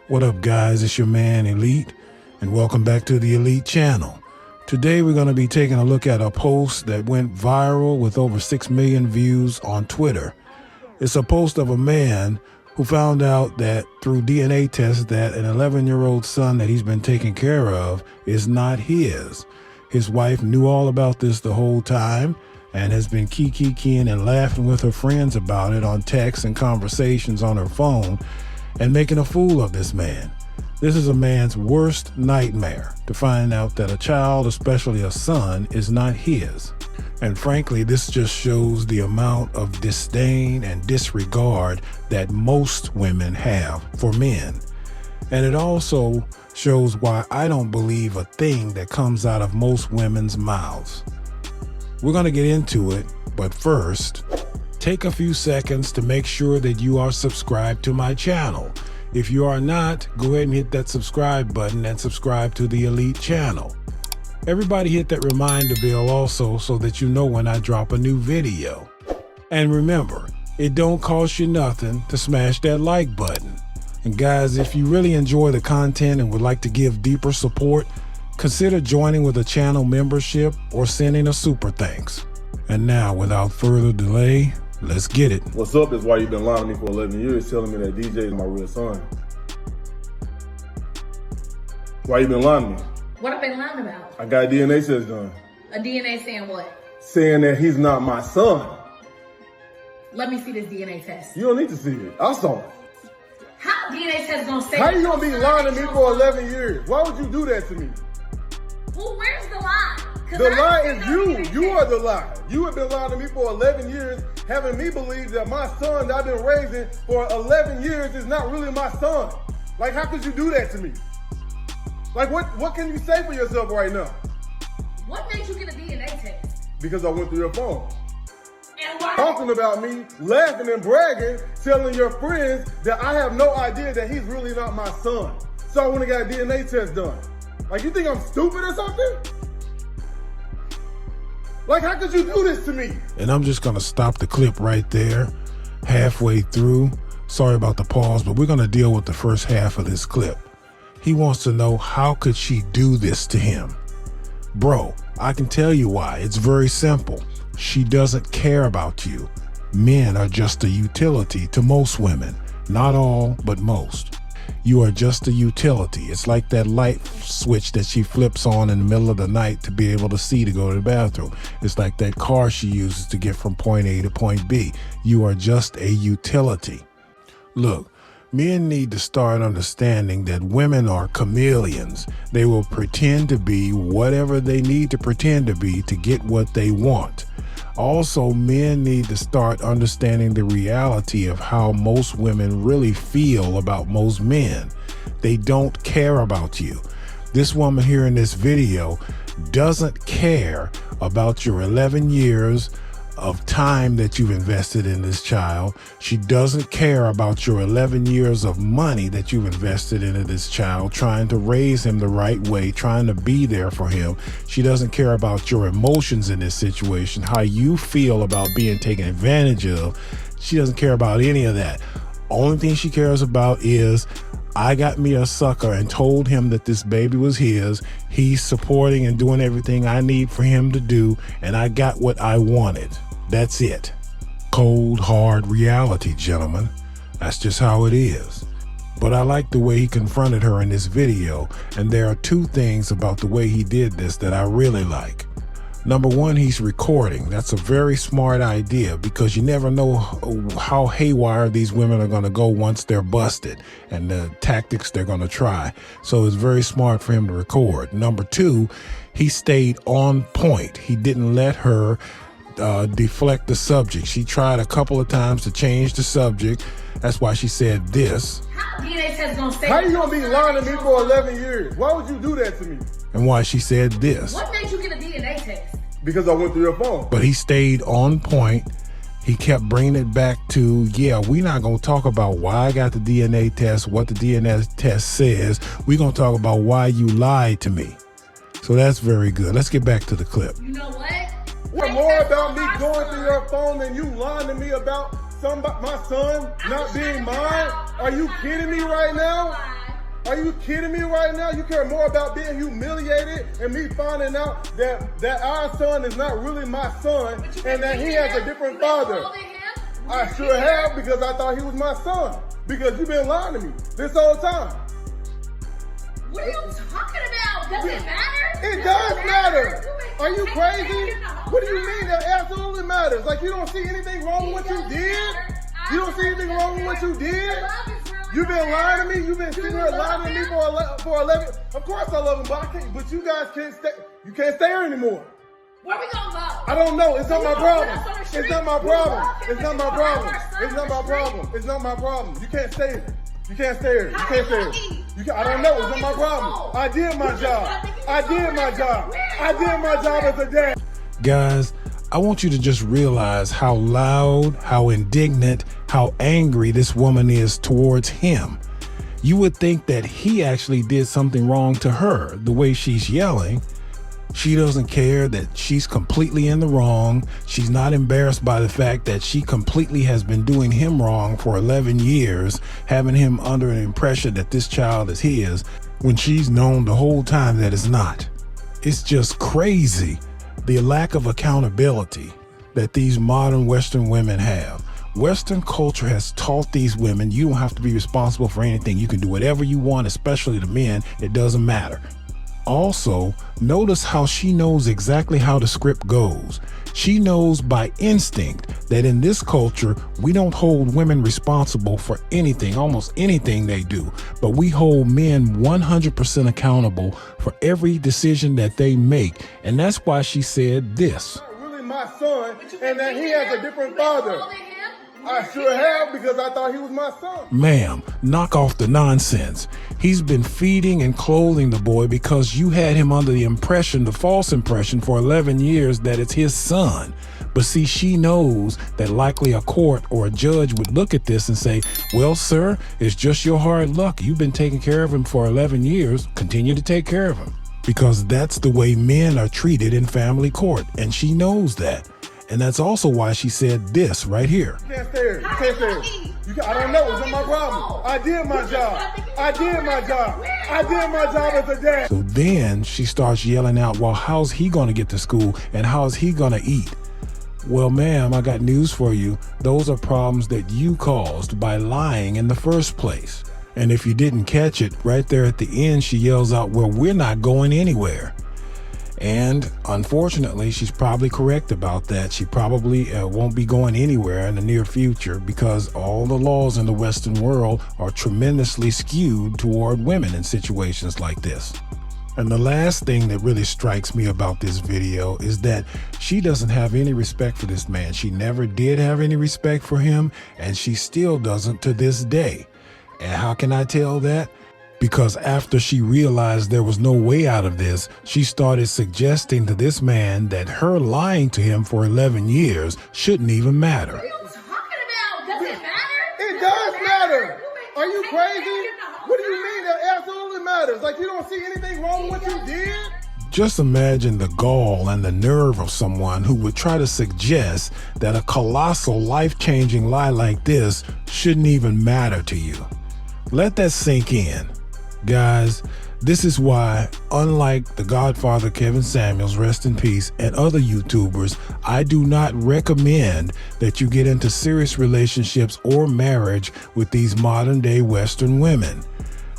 What up, guys? It's your man Elite, and welcome back to the Elite channel. Today we're going to be taking a look at a post that went viral with over 6 million views on Twitter. It's a post of a man who found out that through DNA tests that an 11-year-old son that he's been taking care of is not his. His wife knew all about this the whole time and has been keying and laughing with her friends about it on texts and conversations on her phone and making a fool of this man. This is a man's worst nightmare, to find out that a child, especially a son, is not his. And frankly, this just shows the amount of disdain and disregard that most women have for men. And it also shows why I don't believe a thing that comes out of most women's mouths. We're going to get into it, but first, take a few seconds to make sure that you are subscribed to my channel. If you are not, go ahead and hit that subscribe button and subscribe to the Elite channel. Everybody hit that reminder bell also so that you know when I drop a new video. And remember, it don't cost you nothing to smash that like button. And guys, if you really enjoy the content and would like to give deeper support, consider joining with a channel membership or sending a super thanks. And now, without further delay, let's get it. What's up is why you've been lying to me for 11 years, telling me that DJ is my real son. Why you been lying to me? What have I been lying about? I got a DNA test done. A DNA saying what? Saying that he's not my son. Let me see this DNA test. You don't need to see it. I saw it. How DNA test gonna say? How you gonna be lying to me for 11 years? Why would you do that to me? Well, where's the lie? The lie is you. You are the lie. You have been lying to me for 11 years, having me believe that my son that I've been raising for 11 years is not really my son. Like, how could you do that to me? Like, what can you say for yourself right now? What made you get a DNA test? Because I went through your phone. And why? Talking about me, laughing and bragging, telling your friends that I have no idea that he's really not my son. So I went and got a DNA test done. Like, you think I'm stupid or something? Like, how could you do this to me? And I'm just going to stop the clip right there, halfway through. Sorry about the pause, but we're going to deal with the first half of this clip. He wants to know, how could she do this to him? Bro, I can tell you why. It's very simple. She doesn't care about you. Men are just a utility to most women. Not all, but most. You are just a utility. It's like that light switch that she flips on in the middle of the night to be able to see to go to the bathroom. It's like that car she uses to get from point A to point B. You are just a utility. Look, men need to start understanding that women are chameleons. They will pretend to be whatever they need to pretend to be to get what they want. Also, men need to start understanding the reality of how most women really feel about most men. They don't care about you. This woman here in this video doesn't care about your 11 years of time that you've invested in this child. She doesn't care about your 11 years of money that you've invested into this child, trying to raise him the right way, trying to be there for him. She doesn't care about your emotions in this situation, how you feel about being taken advantage of. She doesn't care about any of that. Only thing she cares about is, I got me a sucker and told him that this baby was his. He's supporting and doing everything I need for him to do, and I got what I wanted. That's it. Cold, hard reality, gentlemen. That's just how it is. But I like the way he confronted her in this video, and there are two things about the way he did this that I really like. Number one, he's recording. That's a very smart idea, because you never know how haywire these women are going to go once they're busted and the tactics they're going to try. So it's very smart for him to record. Number two, he stayed on point. He didn't let her deflect the subject. She tried a couple of times to change the subject. That's why she said this. How DNA test gonna say? How you gonna be lying to me for 11 years? Why would you do that to me? And why she said this. What made you get a DNA test? Because I went through your phone. But he stayed on point. He kept bringing it back to, yeah, we're not going to talk about why I got the DNA test, what the DNA test says. We're going to talk about why you lied to me. So that's very good. Let's get back to the clip. You know what? What more about me going through your phone than you lying to me about my son not being mine? Are you kidding me right now? Are you kidding me right now? You care more about being humiliated and me finding out that our son is not really my son and that he has a different father. I sure have, because I thought he was my son. Because you've been lying to me this whole time. What are you talking about? Does it matter? It does matter. Are you crazy? What do you mean? That absolutely matters. Like, you don't see anything wrong with what you did? You don't see anything wrong with what you did? You've been lying to me. You've been sitting here lying to me for 11. Of course I love him, but I can't. But you guys can't stay. You can't stay here anymore. Where we gonna go? I don't know. It's not my problem. It's not my problem. It's not my problem. It's not my problem. It's not my problem. You can't stay here. You can't stay here. You can't stay here. I don't know. It's not my problem. I did my job. I did my job. I did my job as a dad. Guys, I want you to just realize how loud, how indignant, how angry this woman is towards him. You would think that he actually did something wrong to her, the way she's yelling. She doesn't care that she's completely in the wrong. She's not embarrassed by the fact that she completely has been doing him wrong for 11 years, having him under an impression that this child is his, when she's known the whole time that it's not. It's just crazy, the lack of accountability that these modern Western women have. Western culture has taught these women you don't have to be responsible for anything. You can do whatever you want, especially the men. It doesn't matter. Also, notice how she knows exactly how the script goes. She knows by instinct that in this culture, we don't hold women responsible for anything, almost anything they do, but we hold men 100% accountable for every decision that they make. And that's why she said this. Not really my son, and that he has a different father. I sure have, because I thought he was my son. Ma'am, knock off the nonsense. He's been feeding and clothing the boy because you had him under the impression, the false impression for 11 years that it's his son. But see, she knows that likely a court or a judge would look at this and say, well, sir, it's just your hard luck. You've been taking care of him for 11 years. Continue to take care of him. Because that's the way men are treated in family court. And she knows that. And that's also why she said this right here. You can't stay here. You can't stay here. I don't know. It's not my problem. I did my job. I did my job. I did my job as a dad. So then she starts yelling out, well, how's he going to get to school and how's he going to eat? Well, ma'am, I got news for you. Those are problems that you caused by lying in the first place. And if you didn't catch it, right there at the end, she yells out, well, we're not going anywhere. And unfortunately, she's probably correct about that. She probably won't be going anywhere in the near future because all the laws in the Western world are tremendously skewed toward women in situations like this. And the last thing that really strikes me about this video is that she doesn't have any respect for this man. She never did have any respect for him, and she still doesn't to this day. And how can I tell that? Because after she realized there was no way out of this, she started suggesting to this man that her lying to him for 11 years shouldn't even matter. What are you talking about? Does it matter? It does matter. Are you crazy? What do you mean? That absolutely matters. Like, you don't see anything wrong with what you did? Just imagine the gall and the nerve of someone who would try to suggest that a colossal, life-changing lie like this shouldn't even matter to you. Let that sink in. Guys, this is why, unlike the Godfather Kevin Samuels, rest in peace, and other YouTubers, I do not recommend that you get into serious relationships or marriage with these modern day Western women.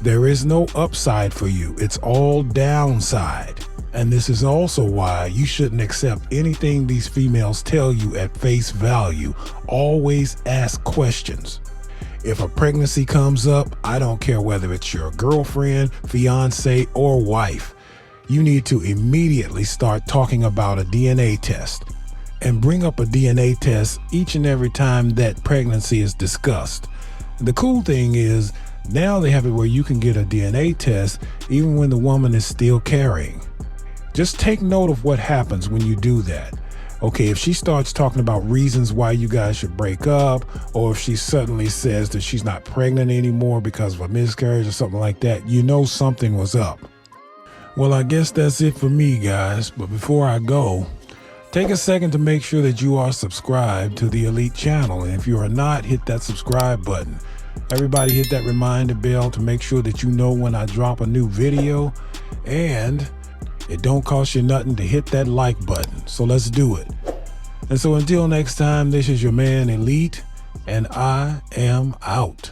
There is no upside for you. It's all downside. And this is also why you shouldn't accept anything these females tell you at face value. Always ask questions. If a pregnancy comes up, I don't care whether it's your girlfriend, fiance, or wife. You need to immediately start talking about a DNA test and bring up a DNA test each and every time that pregnancy is discussed. The cool thing is now they have it where you can get a DNA test even when the woman is still carrying. Just take note of what happens when you do that. Okay, if she starts talking about reasons why you guys should break up, or if she suddenly says that she's not pregnant anymore because of a miscarriage or something like that, you know something was up. Well, I guess that's it for me, guys. But before I go, take a second to make sure that you are subscribed to the Elite channel. And if you are not, hit that subscribe button. Everybody hit that reminder bell to make sure that you know when I drop a new video. And it don't cost you nothing to hit that like button. So let's do it. And so until next time, this is your man Elite, and I am out.